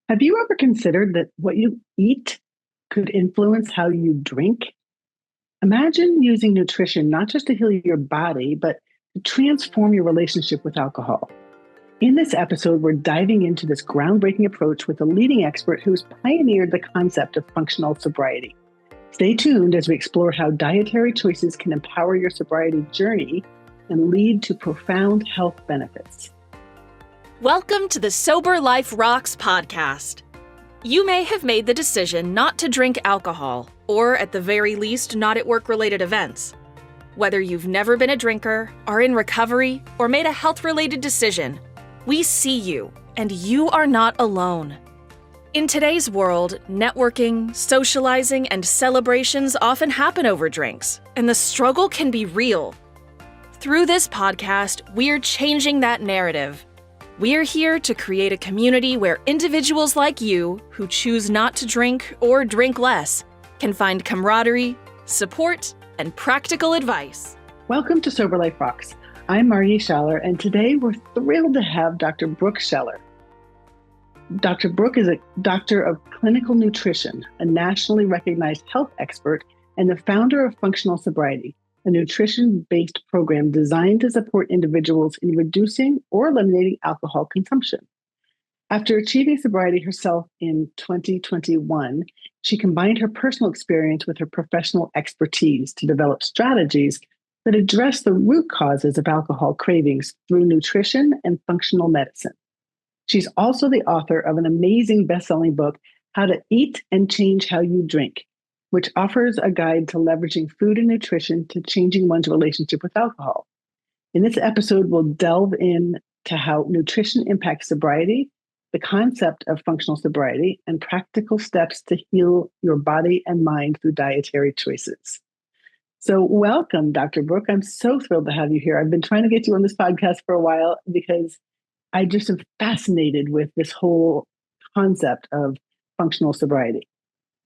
Have you ever considered that what you eat could influence how you drink? Imagine using nutrition not just to heal your body, but to transform your relationship with alcohol. In this episode, we're diving into this groundbreaking approach with a leading expert who's pioneered the concept of functional sobriety. Stay tuned as we explore how dietary choices can empower your sobriety journey and lead to profound health benefits. Welcome to the Sober Life Rocks podcast. You may have made the decision not to drink alcohol, or at the very least, not at work-related events. Whether you've never been a drinker, are in recovery, or made a health-related decision, we see you, and you are not alone. In today's world, networking, socializing, and celebrations often happen over drinks, and the struggle can be real. Through this podcast, we're changing that narrative. We're here to create a community where individuals like you, who choose not to drink or drink less, can find camaraderie, support, and practical advice. Welcome to Sober Life Rocks. I'm Margie Scheller, and today we're thrilled to have Dr. Brooke Scheller. Dr. Brooke is a doctor of clinical nutrition, a nationally recognized health expert, and the founder of Functional Sobriety, a nutrition-based program designed to support individuals in reducing or eliminating alcohol consumption. After achieving sobriety herself in 2021, she combined her personal experience with her professional expertise to develop strategies that address the root causes of alcohol cravings through nutrition and functional medicine. She's also the author of an amazing best-selling book, How to Eat and Change How You Drink, which offers a guide to leveraging food and nutrition to changing one's relationship with alcohol. In this episode, we'll delve into how nutrition impacts sobriety, the concept of functional sobriety, and practical steps to heal your body and mind through dietary choices. So welcome, Dr. Brooke. I'm so thrilled to have you here. I've been trying to get you on this podcast for a while because I just am fascinated with this whole concept of functional sobriety.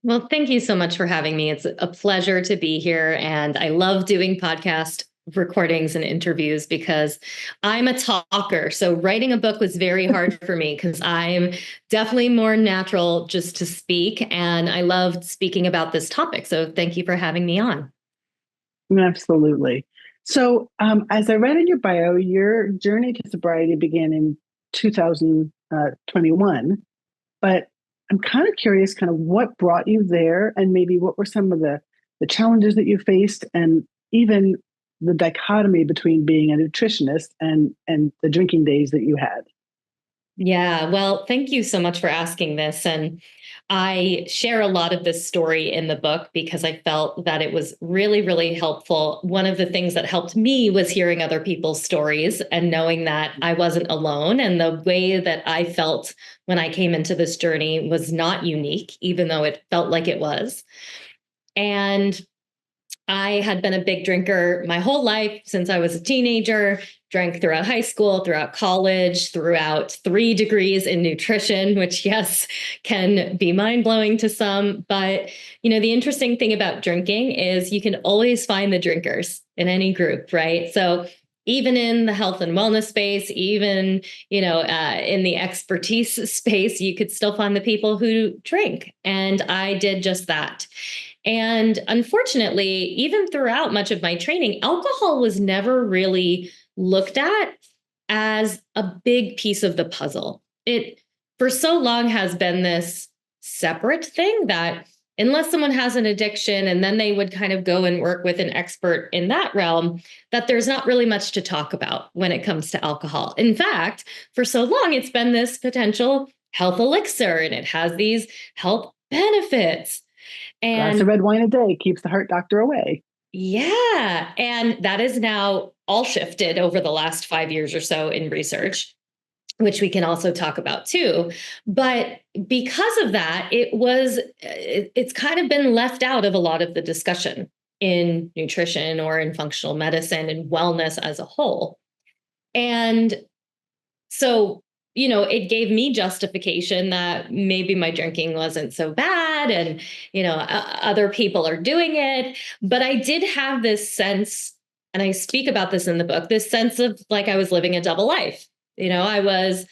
Well, thank you so much for having me. It's a pleasure to be here. And I love doing podcast recordings and interviews because I'm a talker. So writing a book was very hard for me because I'm definitely more natural just to speak. And I loved speaking about this topic. So thank you for having me on. Absolutely. So as I read in your bio, your journey to sobriety began in 2021, but I'm kind of curious kind of what brought you there and maybe what were some of the challenges that you faced and even the dichotomy between being a nutritionist and the drinking days that you had. Yeah, well, thank you so much for asking this. And I share a lot of this story in the book because I felt that it was really, really helpful. One of the things that helped me was hearing other people's stories and knowing that I wasn't alone. And the way that I felt when I came into this journey was not unique, even though it felt like it was. And I had been a big drinker my whole life since I was a teenager, drank throughout high school, throughout college, throughout 3 degrees in nutrition, which, yes, can be mind-blowing to some. But, the interesting thing about drinking is you can always find the drinkers in any group, right? So even in the health and wellness space, even, in the expertise space, you could still find the people who drink. And I did just that. And unfortunately, even throughout much of my training, alcohol was never really looked at as a big piece of the puzzle. It, for so long, has been this separate thing that unless someone has an addiction and then they would kind of go and work with an expert in that realm, that there's not really much to talk about when it comes to alcohol. In fact, for so long, it's been this potential health elixir and it has these health benefits. And glass of red wine a day keeps the heart doctor away. Yeah. And that is now all shifted over the last 5 years or so in research, which we can also talk about too. But because of that, it's kind of been left out of a lot of the discussion in nutrition or in functional medicine and wellness as a whole. And so it gave me justification that maybe my drinking wasn't so bad and, other people are doing it. But I did have this sense, and I speak about this in the book, this sense of like I was living a double life. I was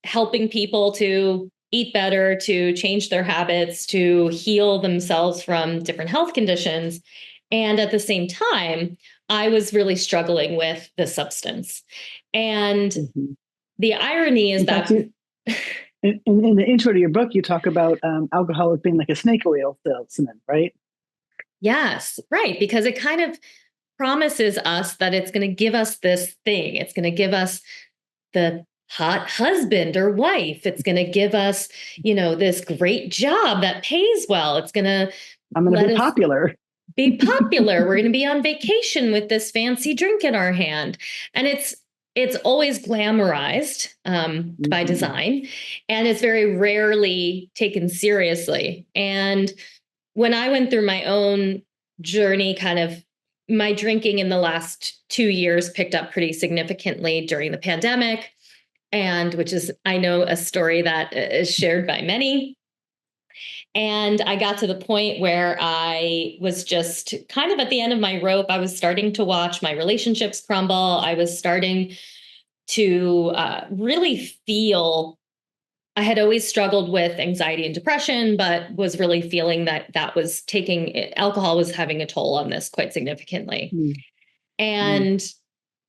helping people to eat better, to change their habits, to heal themselves from different health conditions. And at the same time, I was really struggling with the substance. And the irony is that in the intro to your book, you talk about alcohol as being like a snake oil salesman, right? Yes, right. Because it kind of promises us that it's going to give us this thing. It's going to give us the hot husband or wife. It's going to give us, this great job that pays well. It's going to I'm going to be popular. Be popular. We're going to be on vacation with this fancy drink in our hand. And it's always glamorized by design, and it's very rarely taken seriously. And when I went through my own journey, kind of my drinking in the last 2 years picked up pretty significantly during the pandemic, and which is, I know, a story that is shared by many. And I got to the point where I was just kind of at the end of my rope. I was starting to watch my relationships crumble. I was starting to really feel, I had always struggled with anxiety and depression, but was really feeling that alcohol was having a toll on this quite significantly. And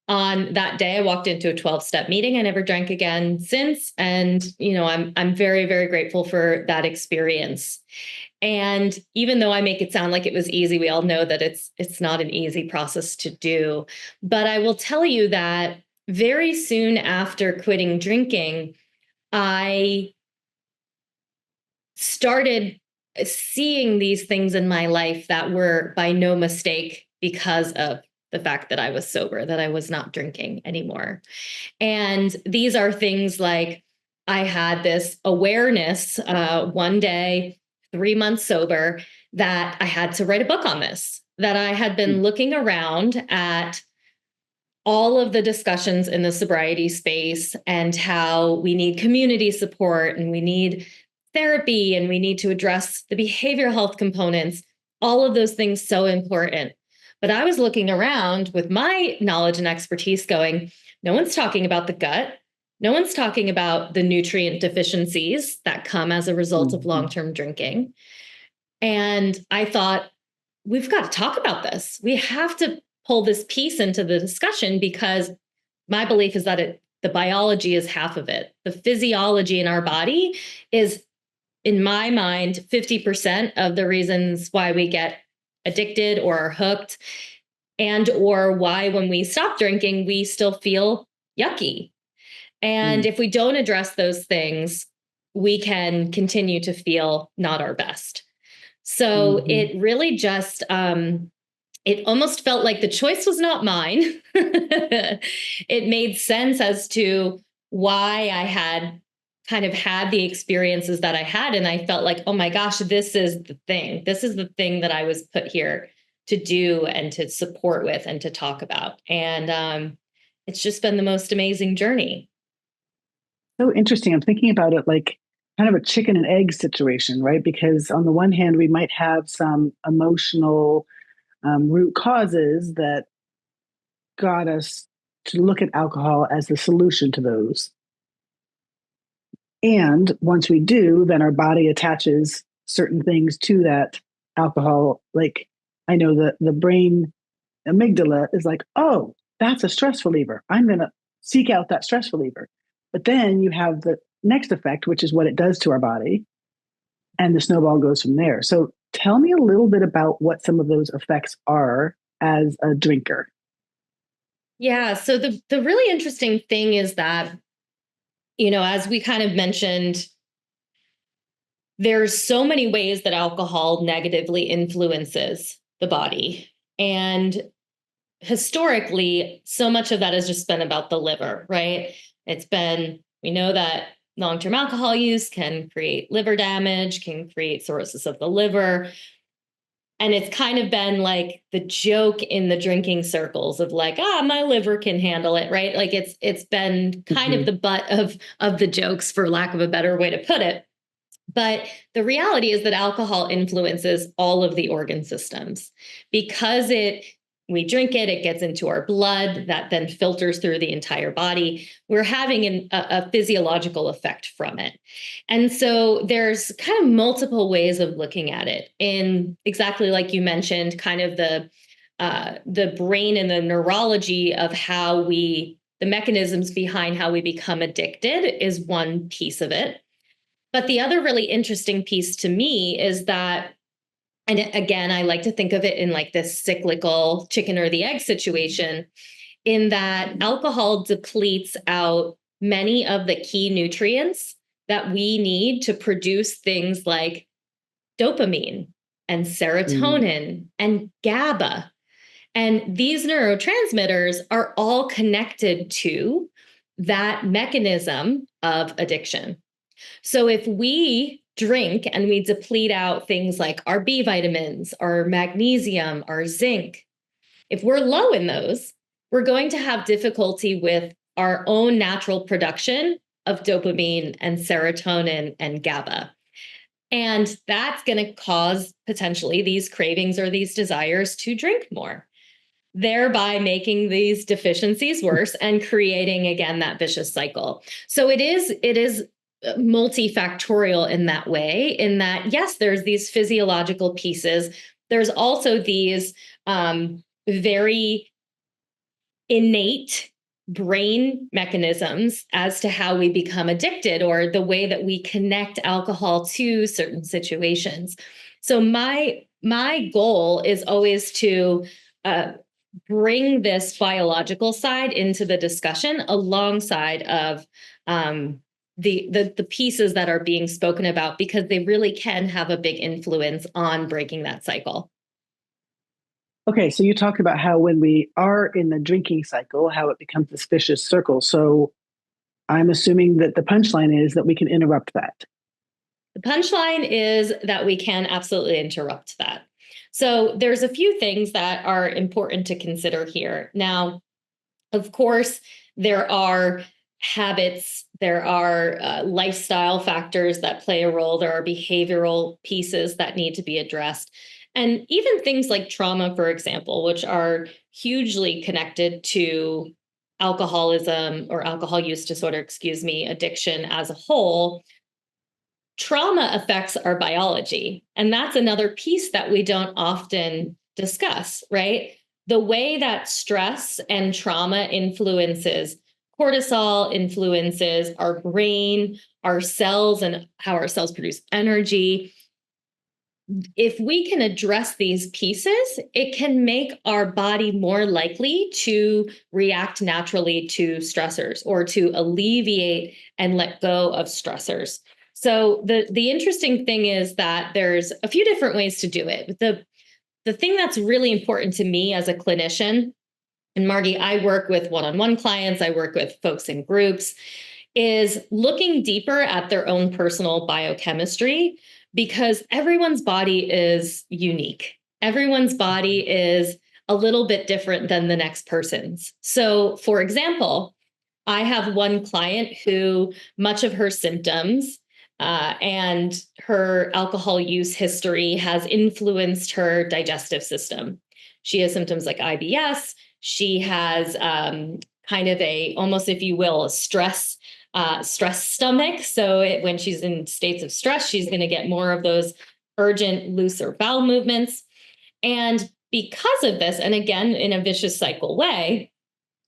on that day, I walked into a 12-step meeting. I never drank again since. And, I'm very, very grateful for that experience. And even though I make it sound like it was easy, we all know that it's not an easy process to do. But I will tell you that very soon after quitting drinking, I started seeing these things in my life that were by no mistake because of the fact that I was sober, that I was not drinking anymore. And these are things like I had this awareness one day, 3 months sober, that I had to write a book on this, that I had been looking around at all of the discussions in the sobriety space and how we need community support and we need therapy and we need to address the behavioral health components, all of those things so important. But I was looking around with my knowledge and expertise going, no one's talking about the gut. No one's talking about the nutrient deficiencies that come as a result of long-term drinking. And I thought, we've got to talk about this. We have to pull this piece into the discussion, because my belief is that the biology is half of it. The physiology in our body is, in my mind, 50% of the reasons why we get addicted or are hooked, and or why when we stop drinking, we still feel yucky. And if we don't address those things, we can continue to feel not our best. So it really just, it almost felt like the choice was not mine. It made sense as to why I had kind of had the experiences that I had. And I felt like, oh my gosh, this is the thing. This is the thing that I was put here to do and to support with and to talk about. And it's just been the most amazing journey. So interesting. I'm thinking about it like kind of a chicken and egg situation, right? Because on the one hand, we might have some emotional root causes that got us to look at alcohol as the solution to those. And once we do, then our body attaches certain things to that alcohol. Like, I know the brain amygdala is like, oh, that's a stress reliever. I'm going to seek out that stress reliever. But then you have the next effect, which is what it does to our body. And the snowball goes from there. So tell me a little bit about what some of those effects are as a drinker. Yeah. So the really interesting thing is that, as we kind of mentioned, there's so many ways that alcohol negatively influences the body. And historically, so much of that has just been about the liver, right? We know that long-term alcohol use can create liver damage, can create cirrhosis of the liver. And it's kind of been like the joke in the drinking circles of like, my liver can handle it, right? Like it's been kind of the butt of the jokes, for lack of a better way to put it. But the reality is that alcohol influences all of the organ systems, because it we drink it, it gets into our blood, that then filters through the entire body. We're having a physiological effect from it. And so there's kind of multiple ways of looking at it. In exactly like you mentioned, kind of the brain and the neurology of the mechanisms behind how we become addicted is one piece of it. But the other really interesting piece to me is that, and again, I like to think of it in like this cyclical chicken or the egg situation, in that alcohol depletes out many of the key nutrients that we need to produce things like dopamine and serotonin and GABA. And these neurotransmitters are all connected to that mechanism of addiction. So if we drink and we deplete out things like our B vitamins, our magnesium, our zinc, if we're low in those, we're going to have difficulty with our own natural production of dopamine and serotonin and GABA. And that's going to cause potentially these cravings or these desires to drink more, thereby making these deficiencies worse and creating, again, that vicious cycle. So it is multifactorial in that way, in that, yes, there's these physiological pieces. There's also these very innate brain mechanisms as to how we become addicted, or the way that we connect alcohol to certain situations. So my goal is always to bring this biological side into the discussion alongside of the pieces that are being spoken about, because they really can have a big influence on breaking that cycle. Okay, so you talked about how when we are in the drinking cycle, how it becomes this vicious circle. So I'm assuming that the punchline is that we can interrupt that. The punchline is that we can absolutely interrupt that. So there's a few things that are important to consider here. Now, of course, there are habits, there are lifestyle factors that play a role, there are behavioral pieces that need to be addressed. And even things like trauma, for example, which are hugely connected to alcoholism or alcohol use disorder, addiction as a whole. Trauma affects our biology. And that's another piece that we don't often discuss, right? The way that stress and trauma influences cortisol, influences our brain, our cells, and how our cells produce energy. If we can address these pieces, it can make our body more likely to react naturally to stressors, or to alleviate and let go of stressors. So the interesting thing is that there's a few different ways to do it. The thing that's really important to me as a clinician, and Margie, I work with one-on-one clients, I work with folks in groups, is looking deeper at their own personal biochemistry, because everyone's body is unique. Everyone's body is a little bit different than the next person's. So, for example, I have one client who much of her symptoms and her alcohol use history has influenced her digestive system. She has symptoms like IBS. She has kind of almost, if you will, a stress stomach. So when she's in states of stress, she's going to get more of those urgent, looser bowel movements. And because of this, and again, in a vicious cycle way,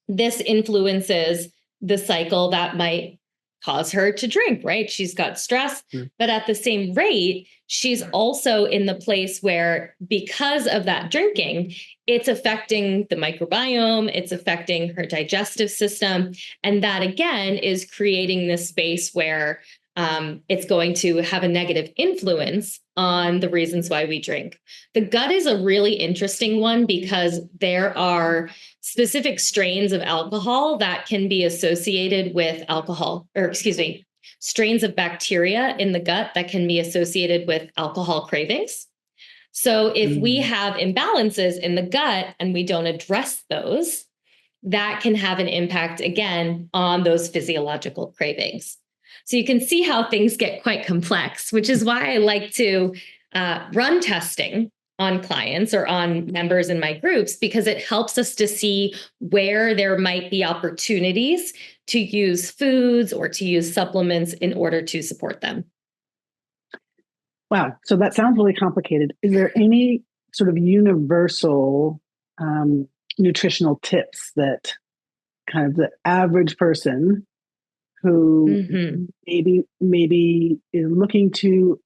this influences the cycle that might cause her to drink, right? She's got stress, but at the same rate, she's also in the place where, because of that drinking, it's affecting the microbiome, it's affecting her digestive system. And that, again, is creating this space where it's going to have a negative influence on the reasons why we drink. The gut is a really interesting one, because there are specific strains of alcohol that can be associated with strains of bacteria in the gut that can be associated with alcohol cravings. So if we have imbalances in the gut and we don't address those, that can have an impact, again, on those physiological cravings. So you can see how things get quite complex, which is why I like to run testing on clients or on members in my groups because it helps us to see where there might be opportunities to use foods or to use supplements in order to support them. Wow. So that sounds really complicated. Is there any sort of universal nutritional tips that kind of the average person who maybe is looking to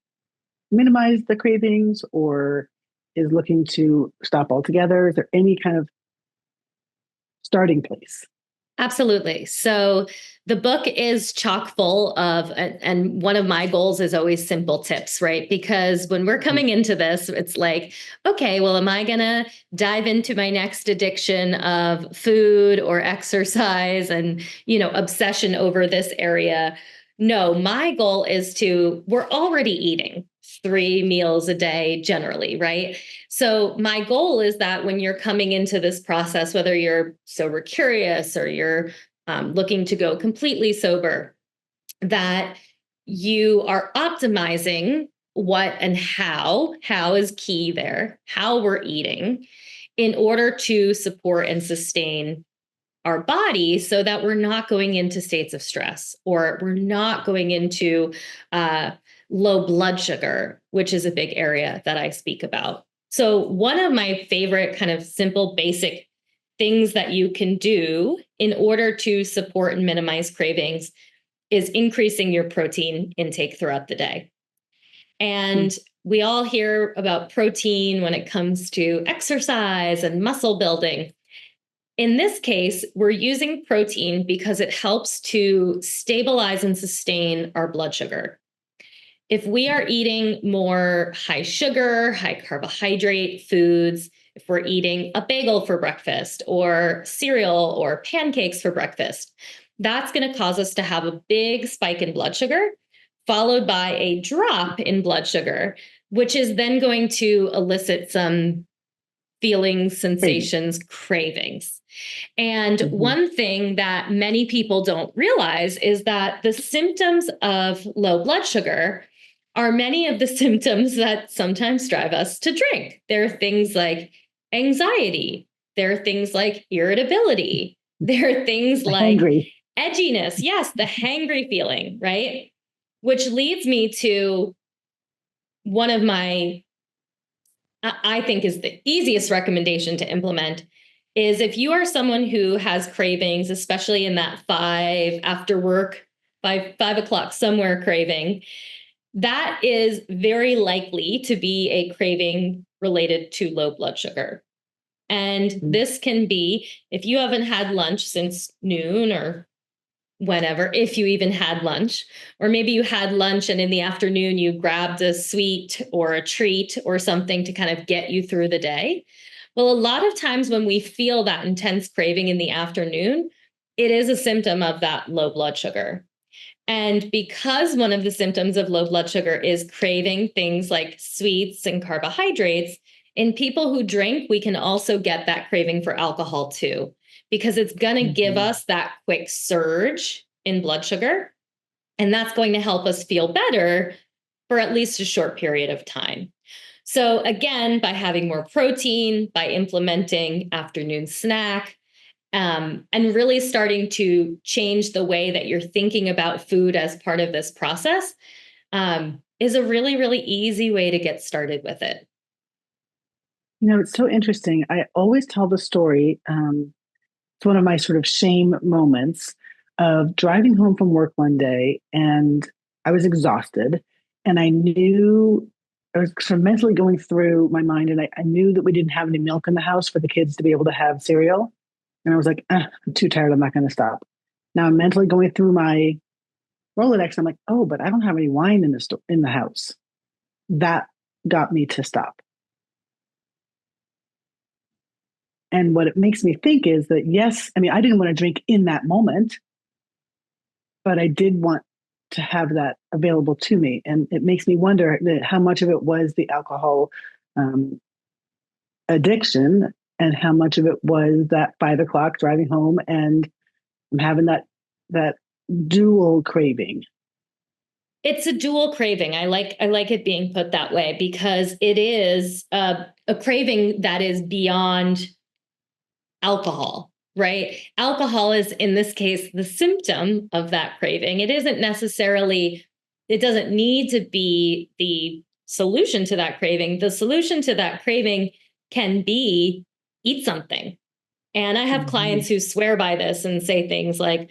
minimize the cravings or is looking to stop altogether? Is there any kind of starting place? Absolutely. So the book is chock full of, and one of my goals is always simple tips, right? Because when we're coming into this, it's like, okay, well, am I going to dive into my next addiction of food or exercise and, obsession over this area? No, my goal is we're already eating 3 meals a day generally, right? So my goal is that when you're coming into this process, whether you're sober curious or you're looking to go completely sober, that you are optimizing what and how is key there, how we're eating in order to support and sustain our body so that we're not going into states of stress or we're not going into low blood sugar, which is a big area that I speak about. So one of my favorite kind of simple, basic things that you can do in order to support and minimize cravings is increasing your protein intake throughout the day. And we all hear about protein when it comes to exercise and muscle building. In this case, we're using protein because it helps to stabilize and sustain our blood sugar. If we are eating more high sugar, high carbohydrate foods, if we're eating a bagel for breakfast or cereal or pancakes for breakfast, that's going to cause us to have a big spike in blood sugar, followed by a drop in blood sugar, which is then going to elicit some feelings, sensations, cravings. And one thing that many people don't realize is that the symptoms of low blood sugar are many of the symptoms that sometimes drive us to drink. There are things like anxiety. There are things like irritability. There are things like edginess. Yes, the hangry feeling, right? Which leads me to one of my, I think is the easiest recommendation to implement is if you are someone who has cravings, especially in that 5 after work, 5 o'clock somewhere craving, that is very likely to be a craving related to low blood sugar. And this can be if you haven't had lunch since noon or whenever, if you even had lunch, or maybe you had lunch and in the afternoon you grabbed a sweet or a treat or something to kind of get you through the day. Well, a lot of times when we feel that intense craving in the afternoon, it is a symptom of that low blood sugar. And because one of the symptoms of low blood sugar is craving things like sweets and carbohydrates, in people who drink, we can also get that craving for alcohol too, because it's going to give us that quick surge in blood sugar. And that's going to help us feel better for at least a short period of time. So again, by having more protein, by implementing afternoon snack, and really starting to change the way that you're thinking about food as part of this process is a really, really easy way to get started with it. It's so interesting. I always tell the story. It's one of my sort of shame moments of driving home from work one day and I was exhausted and I knew I was sort of mentally going through my mind and I knew that we didn't have any milk in the house for the kids to be able to have cereal. And I was like, I'm too tired. I'm not going to stop. Now I'm mentally going through my Rolodex. I'm like, oh, but I don't have any wine in the house. That got me to stop. And what it makes me think is that, yes, I mean, I didn't want to drink in that moment, but I did want to have that available to me. And it makes me wonder that how much of it was the alcohol addiction and how much of it was that 5 o'clock driving home and I'm having that dual craving. It's a dual craving. I like it being put that way because it is a craving that is beyond alcohol, right? Alcohol is, in this case, the symptom of that craving. It isn't necessarily, it doesn't need to be the solution to that craving. The solution to that craving can be eat something. And I have clients who swear by this and say things like,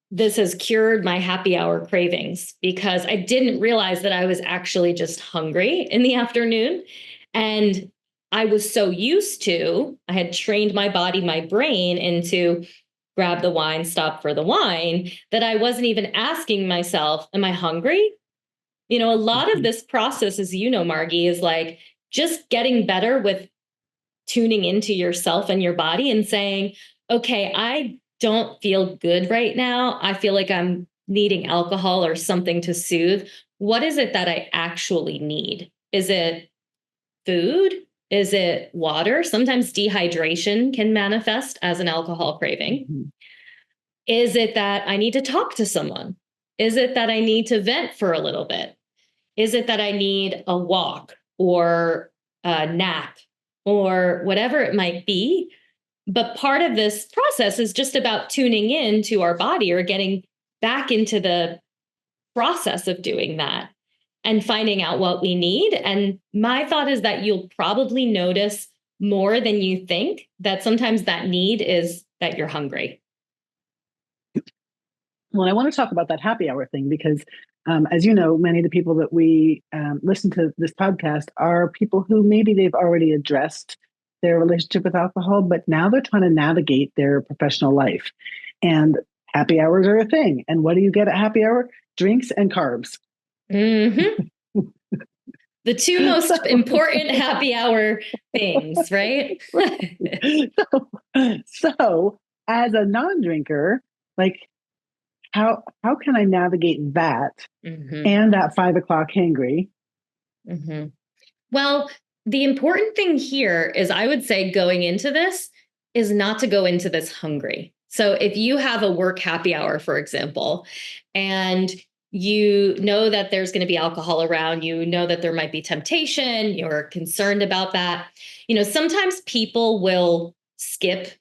this has cured my happy hour cravings because I didn't realize that I was actually just hungry in the afternoon. And I was so used to, I had trained my body, my brain into grab the wine, stop for the wine, that I wasn't even asking myself, am I hungry? You know, a lot of this process, as you know, Margie, is like just getting better with tuning into yourself and your body and saying, okay, I don't feel good right now. I feel like I'm needing alcohol or something to soothe. What is it that I actually need? Is it food? Is it water? Sometimes dehydration can manifest as an alcohol craving. Is it that I need to talk to someone? Is it that I need to vent for a little bit? Is it that I need a walk or a nap or whatever it might be? But part of this process is just about tuning in to our body or getting back into the process of doing that and finding out what we need. And my thought is that you'll probably notice more than you think that sometimes that need is that you're hungry. Well, I want to talk about that happy hour thing because, as you know, many of the people that we listen to this podcast are people who maybe they've already addressed their relationship with alcohol, but now they're trying to navigate their professional life. And happy hours are a thing. And what do you get at happy hour? Drinks and carbs. Mm-hmm. The two most important happy hour things, right? so, as a non-drinker, like how can I navigate that and that 5 o'clock hangry? Well, the important thing here is I would say going into this is not to go into this hungry. So if you have a work happy hour, for example, and you know that there's going to be alcohol around, you know that there might be temptation, you're concerned about that. You know, sometimes people will skip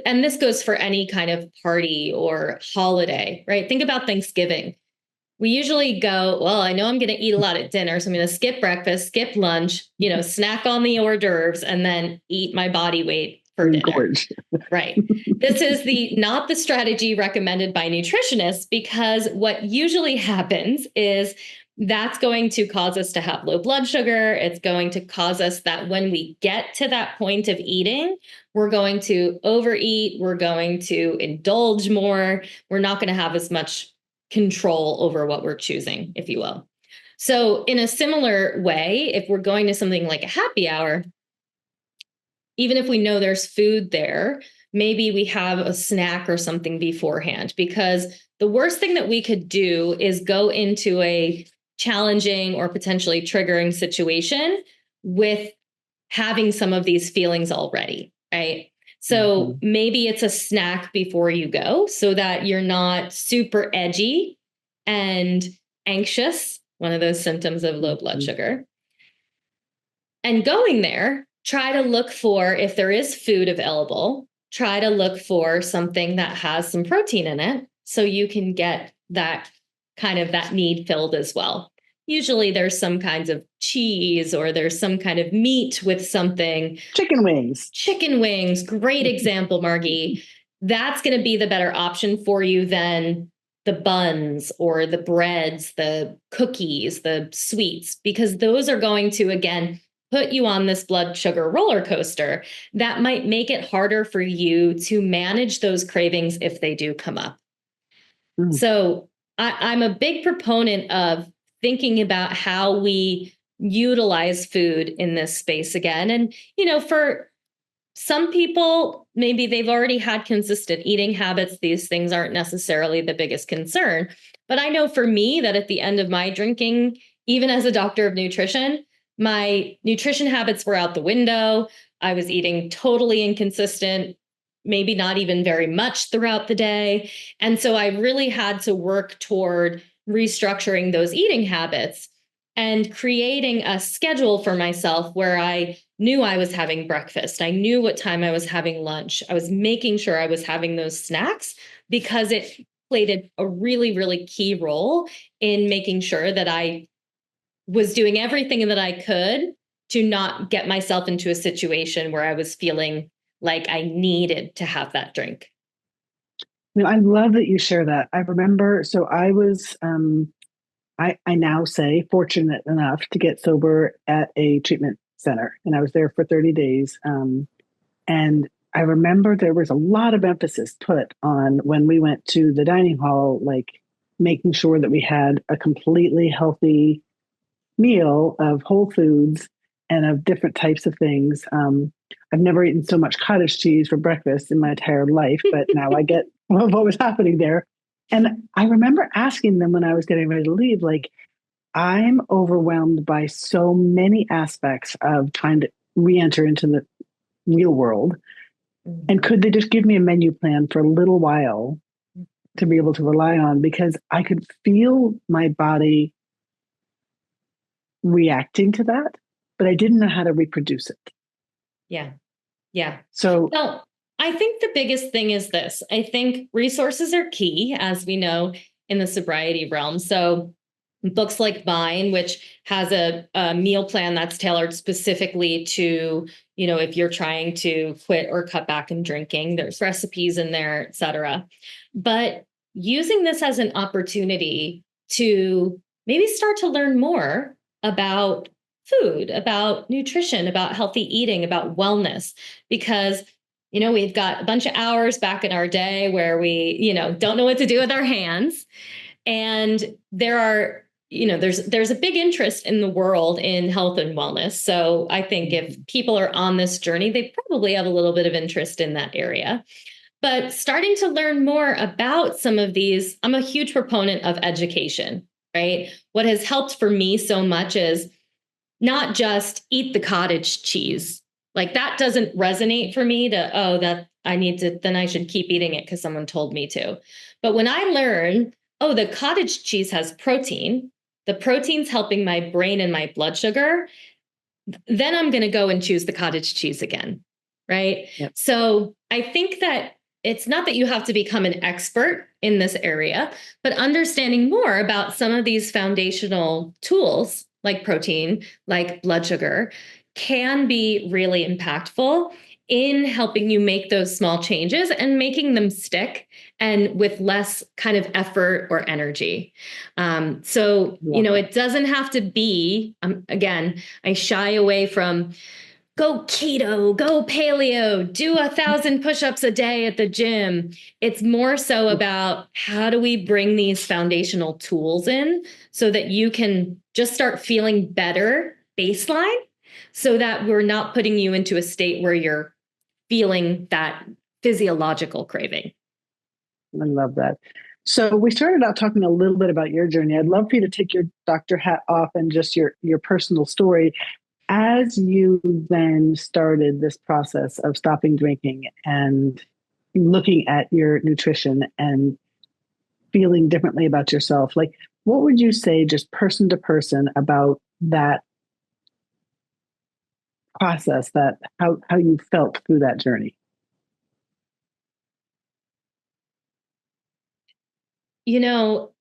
and this goes for any kind of party or holiday, right? Think about Thanksgiving. We usually go, well, I know I'm going to eat a lot at dinner, so I'm going to skip breakfast, skip lunch, you know, snack on the hors d'oeuvres, and then eat my body weight for dinner. Right. This is not the strategy recommended by nutritionists, because what usually happens is that's going to cause us to have low blood sugar. It's going to cause us that when we get to that point of eating, we're going to overeat. We're going to indulge more. We're not going to have as much control over what we're choosing, if you will. So in a similar way, if we're going to something like a happy hour, even if we know there's food there, maybe we have a snack or something beforehand, because the worst thing that we could do is go into a challenging or potentially triggering situation with having some of these feelings already, right? So maybe it's a snack before you go so that you're not super edgy and anxious, one of those symptoms of low blood sugar. And going there, try to look for, if there is food available, try to look for something that has some protein in it so you can get that kind of that need filled as well. Usually there's some kinds of cheese or there's some kind of meat with something. Chicken wings. Chicken wings. Great example, Margie. That's going to be the better option for you than the buns or the breads, the cookies, the sweets, because those are going to, again, put you on this blood sugar roller coaster that might make it harder for you to manage those cravings if they do come up. So I'm a big proponent of thinking about how we utilize food in this space again. And, you know, for some people, maybe they've already had consistent eating habits. These things aren't necessarily the biggest concern. But I know for me that at the end of my drinking, even as a doctor of nutrition, my nutrition habits were out the window. I was eating totally inconsistent, maybe not even very much throughout the day. And so I really had to work toward restructuring those eating habits and creating a schedule for myself where I knew I was having breakfast. I knew what time I was having lunch. I was making sure I was having those snacks because it played a really, really key role in making sure that I was doing everything that I could to not get myself into a situation where I was feeling like I needed to have that drink. I love that you share that. I remember, so I was, I now say fortunate enough to get sober at a treatment center, and I was there for 30 days. And I remember there was a lot of emphasis put on when we went to the dining hall, like making sure that we had a completely healthy meal of whole foods and of different types of things. I've never eaten so much cottage cheese for breakfast in my entire life, but now I get what was happening there. And I remember asking them when I was getting ready to leave, like, I'm overwhelmed by so many aspects of trying to re-enter into the real world. And could they just give me a menu plan for a little while to be able to rely on? Because I could feel my body reacting to that, but I didn't know how to reproduce it. Yeah. Yeah. So, well, I think the biggest thing is this. I think resources are key, as we know in the sobriety realm. So books like mine, which has a meal plan that's tailored specifically to, if you're trying to quit or cut back in drinking, there's recipes in there, et cetera. But using this as an opportunity to maybe start to learn more about food, about nutrition, about healthy eating, about wellness, because we've got a bunch of hours back in our day where we, don't know what to do with our hands. And there's a big interest in the world in health and wellness. So I think if people are on this journey, they probably have a little bit of interest in that area. But starting to learn more about some of these, I'm a huge proponent of education, right? What has helped for me so much is not just eat the cottage cheese. Like that doesn't resonate for me that then I should keep eating it because someone told me to. But when I learn, the cottage cheese has protein, the protein's helping my brain and my blood sugar, then I'm going to go and choose the cottage cheese again. Right. yep. So I think that it's not that you have to become an expert in this area, but understanding more about some of these foundational tools like protein, like blood sugar, can be really impactful in helping you make those small changes and making them stick and with less kind of effort or energy. It doesn't have to be, again, I shy away from go keto, go paleo, do 1,000 push-ups a day at the gym. It's more so about how do we bring these foundational tools in so that you can just start feeling better baseline so that we're not putting you into a state where you're feeling that physiological craving. I love that. So we started out talking a little bit about your journey. I'd love for you to take your doctor hat off and just your personal story. As you then started this process of stopping drinking and looking at your nutrition and feeling differently about yourself, like what would you say just person to person about that process, that how you felt through that journey? It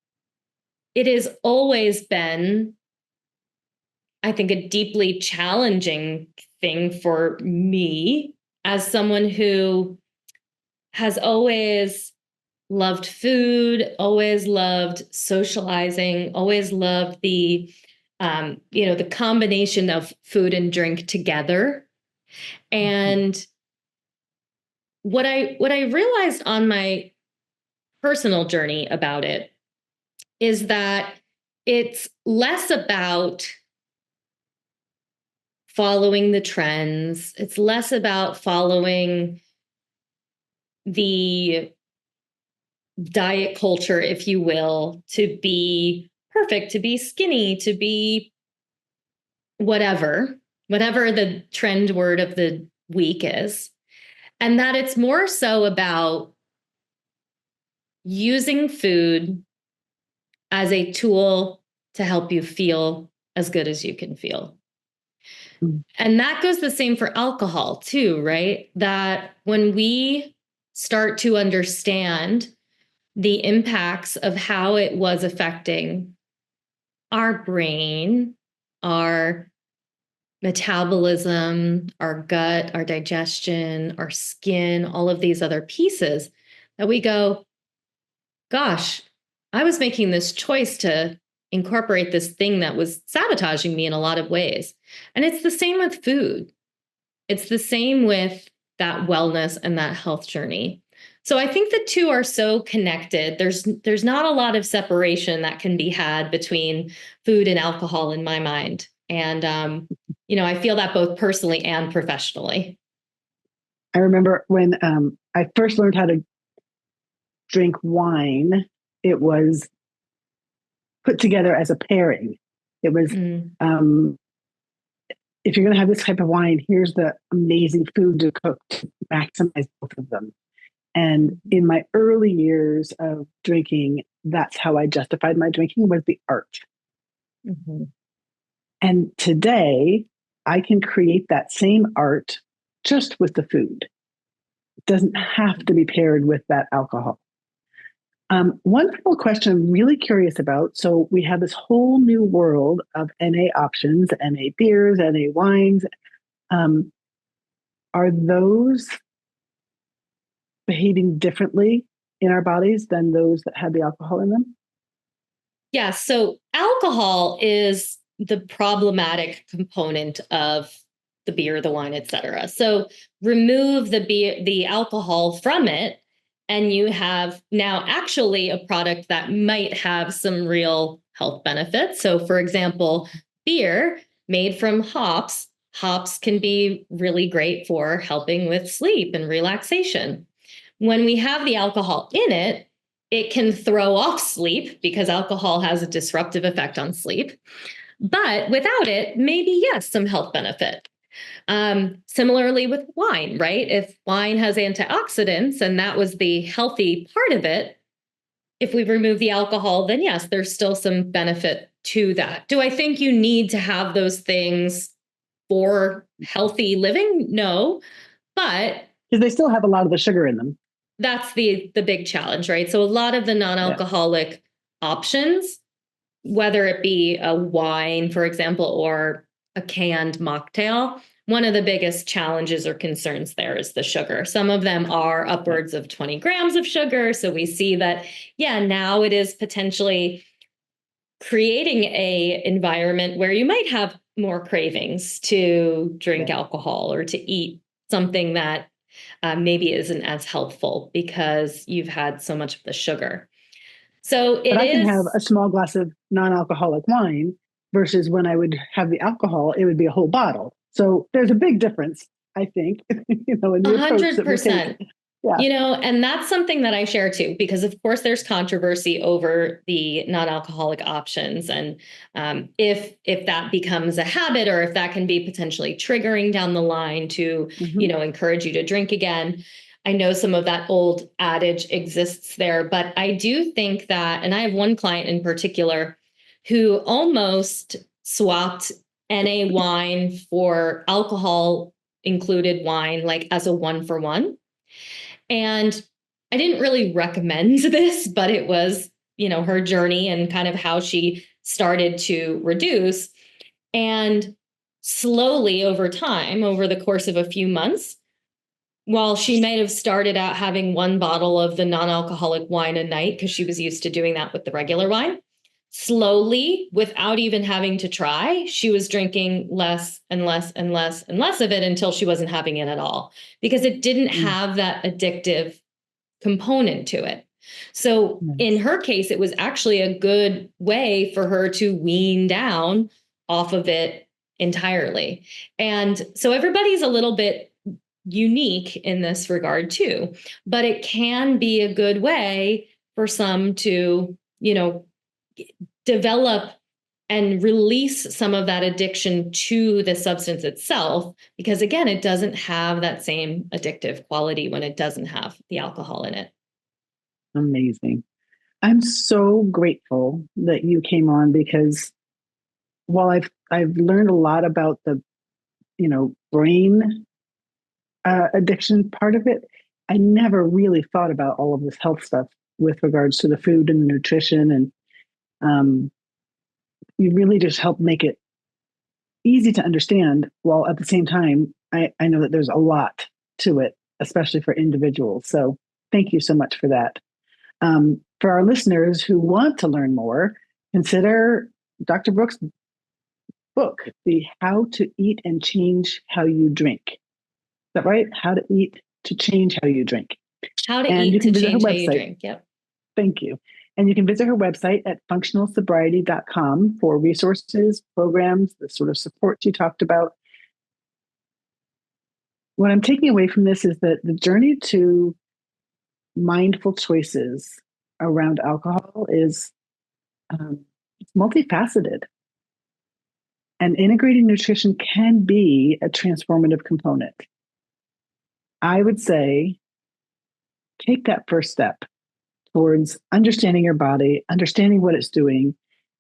has always been, I think, a deeply challenging thing for me as someone who has always loved food, always loved socializing, always loved the combination of food and drink together. And what I realized on my personal journey about it is that it's less about following the trends. It's less about following the diet culture, if you will, to be perfect, to be skinny, to be whatever the trend word of the week is. And that it's more so about using food as a tool to help you feel as good as you can feel. And that goes the same for alcohol too, right? That when we start to understand the impacts of how it was affecting our brain, our metabolism, our gut, our digestion, our skin, all of these other pieces, that we go, gosh, I was making this choice to incorporate this thing that was sabotaging me in a lot of ways. And it's the same with food. It's the same with that wellness and that health journey. So I think the two are so connected. There's not a lot of separation that can be had between food and alcohol in my mind. And I feel that both personally and professionally. I remember when I first learned how to drink wine, it was put together as a pairing. It was, if you're going to have this type of wine, here's the amazing food to cook to maximize both of them. And in my early years of drinking, that's how I justified my drinking, was the art. Mm-hmm. And today, I can create that same art just with the food. It doesn't have to be paired with that alcohol. One little question I'm really curious about. So we have this whole new world of NA options, NA beers, NA wines. Are those behaving differently in our bodies than those that had the alcohol in them? Yeah, so alcohol is the problematic component of the beer, the wine, etc. So remove the alcohol from it, and you have now actually a product that might have some real health benefits. So for example, beer made from hops can be really great for helping with sleep and relaxation. When we have the alcohol in it, it can throw off sleep because alcohol has a disruptive effect on sleep. But without it, maybe, yes, some health benefit. Similarly with wine, right? If wine has antioxidants and that was the healthy part of it, if we remove the alcohol, then yes, there's still some benefit to that. Do I think you need to have those things for healthy living? No, but because they still have a lot of the sugar in them. That's the big challenge, right? So a lot of the non-alcoholic options, whether it be a wine, for example, or a canned mocktail, one of the biggest challenges or concerns there is the sugar. Some of them are upwards of 20 grams of sugar. So we see that, now it is potentially creating a environment where you might have more cravings to drink alcohol or to eat something that maybe isn't as helpful because you've had so much of the sugar. So but I can have a small glass of non-alcoholic wine versus when I would have the alcohol, it would be a whole bottle. So there's a big difference, I think, in the approach that we take. 100%. Yeah. And that's something that I share too, because of course there's controversy over the non-alcoholic options. And if that becomes a habit or if that can be potentially triggering down the line to, encourage you to drink again. I know some of that old adage exists there, but I do think that, and I have one client in particular who almost swapped NA wine for alcohol included wine, like as a 1-for-1. And I didn't really recommend this, but it was, her journey and kind of how she started to reduce. And slowly over time, over the course of a few months, while she might have started out having one bottle of the non-alcoholic wine a night because she was used to doing that with the regular wine, slowly, without even having to try, she was drinking less and less and less and less of it until she wasn't having it at all because it didn't have that addictive component to it. So in her case, it was actually a good way for her to wean down off of it entirely. And so everybody's a little bit unique in this regard too, but it can be a good way for some to, develop and release some of that addiction to the substance itself, because again, it doesn't have that same addictive quality when it doesn't have the alcohol in it. Amazing. I'm so grateful that you came on because while I've learned a lot about the brain addiction part of it, I never really thought about all of this health stuff with regards to the food and the nutrition, and um, you really just help make it easy to understand. While at the same time, I know that there's a lot to it, especially for individuals. So thank you so much for that. For our listeners who want to learn more, consider Dr. Brooks' book, The How to Eat and Change How You Drink. Is that right? How to Eat to Change How You Drink. How to And you Eat can to visit her Change How You website. Drink. Yep. Thank you. And you can visit her website at functionalsobriety.com for resources, programs, the sort of support you talked about. What I'm taking away from this is that the journey to mindful choices around alcohol is multifaceted. And integrating nutrition can be a transformative component. I would say take that first step towards understanding your body, understanding what it's doing.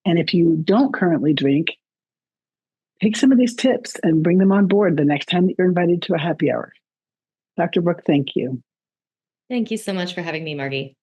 And if you don't currently drink, take some of these tips and bring them on board the next time that you're invited to a happy hour. Dr. Brooke, thank you. Thank you so much for having me, Margie.